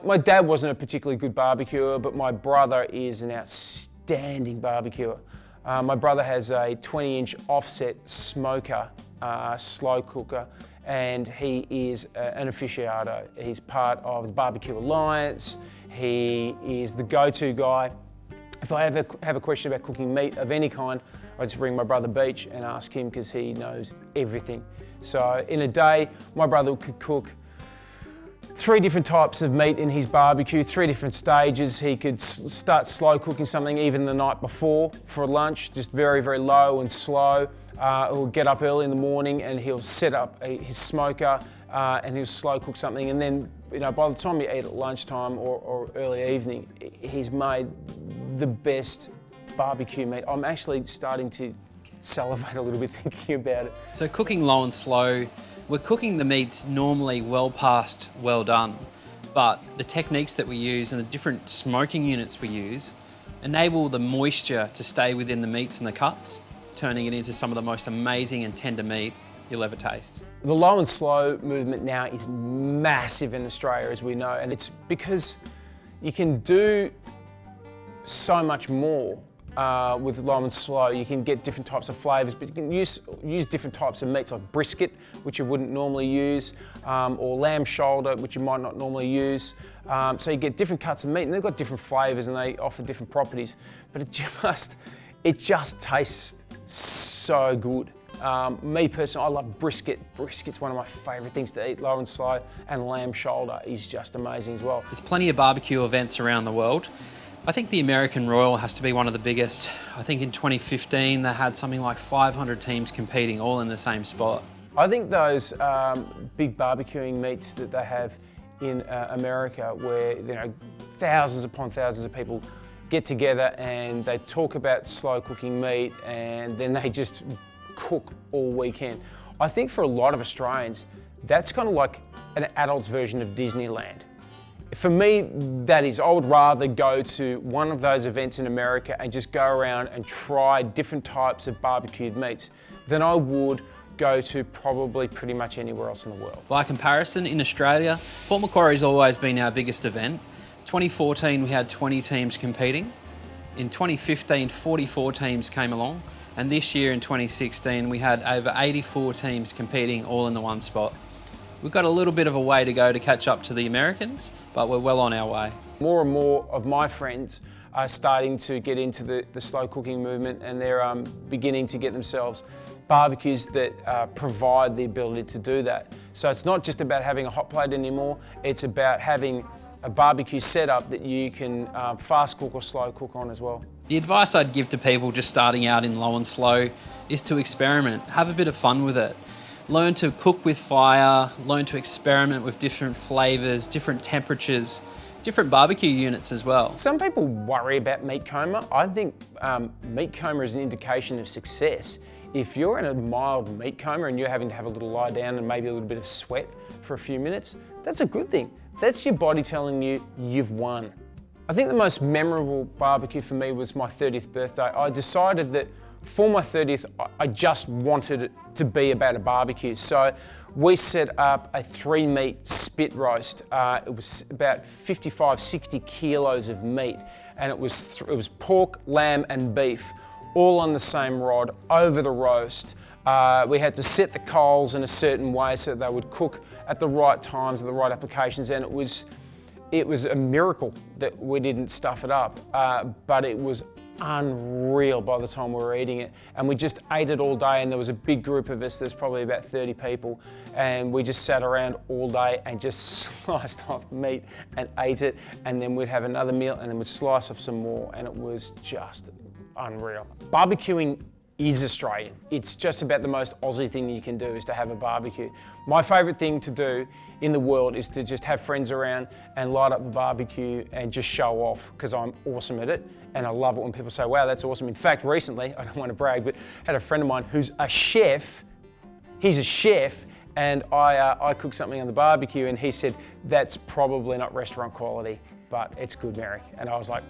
My dad wasn't a particularly good barbecuer, but my brother is an outstanding barbecuer. My brother has a 20-inch offset smoker, slow cooker, and he is an aficionado. He's part of the Barbecue Alliance. He is the go-to guy. If I ever have a question about cooking meat of any kind, I just ring my brother Beach and ask him because he knows everything. So in a day, my brother could cook 3 different types of meat in his barbecue, 3 different stages. He could start slow cooking something even the night before for lunch, just very, very low and slow. He'll get up early in the morning and he'll set up his smoker and he'll slow cook something. And then, by the time you eat at lunchtime or early evening, he's made the best barbecue meat. I'm actually starting to salivate a little bit thinking about it. So cooking low and slow, we're cooking the meats normally well past well done, but the techniques that we use and the different smoking units we use enable the moisture to stay within the meats and the cuts, turning it into some of the most amazing and tender meat you'll ever taste. The low and slow movement now is massive in Australia, as we know, and it's because you can do so much more with low and slow. You can get different types of flavours, but you can use different types of meats like brisket, which you wouldn't normally use, or lamb shoulder, which you might not normally use. So you get different cuts of meat, and they've got different flavours and they offer different properties, but it just tastes so good. Me personally, I love brisket. Brisket's one of my favourite things to eat, low and slow, and lamb shoulder is just amazing as well. There's plenty of barbecue events around the world. I think the American Royal has to be one of the biggest. I think in 2015 they had something like 500 teams competing all in the same spot. I think those big barbecuing meets that they have in America, where thousands upon thousands of people get together and they talk about slow cooking meat and then they just cook all weekend. I think for a lot of Australians, that's kind of like an adult's version of Disneyland. For me, that is, I would rather go to one of those events in America and just go around and try different types of barbecued meats than I would go to probably pretty much anywhere else in the world. By comparison, in Australia, Port Macquarie's always been our biggest event. 2014, we had 20 teams competing. In 2015, 44 teams came along. And this year in 2016, we had over 84 teams competing all in the one spot. We've got a little bit of a way to go to catch up to the Americans, but we're well on our way. More and more of my friends are starting to get into the slow cooking movement, and they're beginning to get themselves barbecues that provide the ability to do that. So it's not just about having a hot plate anymore, it's about having a barbecue setup that you can fast cook or slow cook on as well. The advice I'd give to people just starting out in low and slow is to experiment, have a bit of fun with it. Learn to cook with fire, learn to experiment with different flavours, different temperatures, different barbecue units as well. Some people worry about meat coma. I think meat coma is an indication of success. If you're in a mild meat coma and you're having to have a little lie down and maybe a little bit of sweat for a few minutes, that's a good thing. That's your body telling you you've won. I think the most memorable barbecue for me was my 30th birthday. I decided that for my 30th, I just wanted it to be about a barbecue. So we set up a 3-meat spit roast. It was about 55, 60 kilos of meat. And it was pork, lamb and beef, all on the same rod over the roast. We had to set the coals in a certain way so they would cook at the right times and the right applications. And it was a miracle that we didn't stuff it up, but it was unreal by the time we were eating it. And we just ate it all day, and there was a big group of us, there's probably about 30 people, and we just sat around all day and just sliced off meat and ate it, and then we'd have another meal and then we'd slice off some more, and it was just unreal. Barbecuing is Australian. It's just about the most Aussie thing you can do is to have a barbecue. My favourite thing to do in the world is to just have friends around and light up the barbecue and just show off, because I'm awesome at it and I love it when people say, wow, that's awesome. In fact, recently, I don't want to brag, but I had a friend of mine who's a chef. He's a chef, and I cooked something on the barbecue and he said, that's probably not restaurant quality, but it's good, Merrick. And I was like,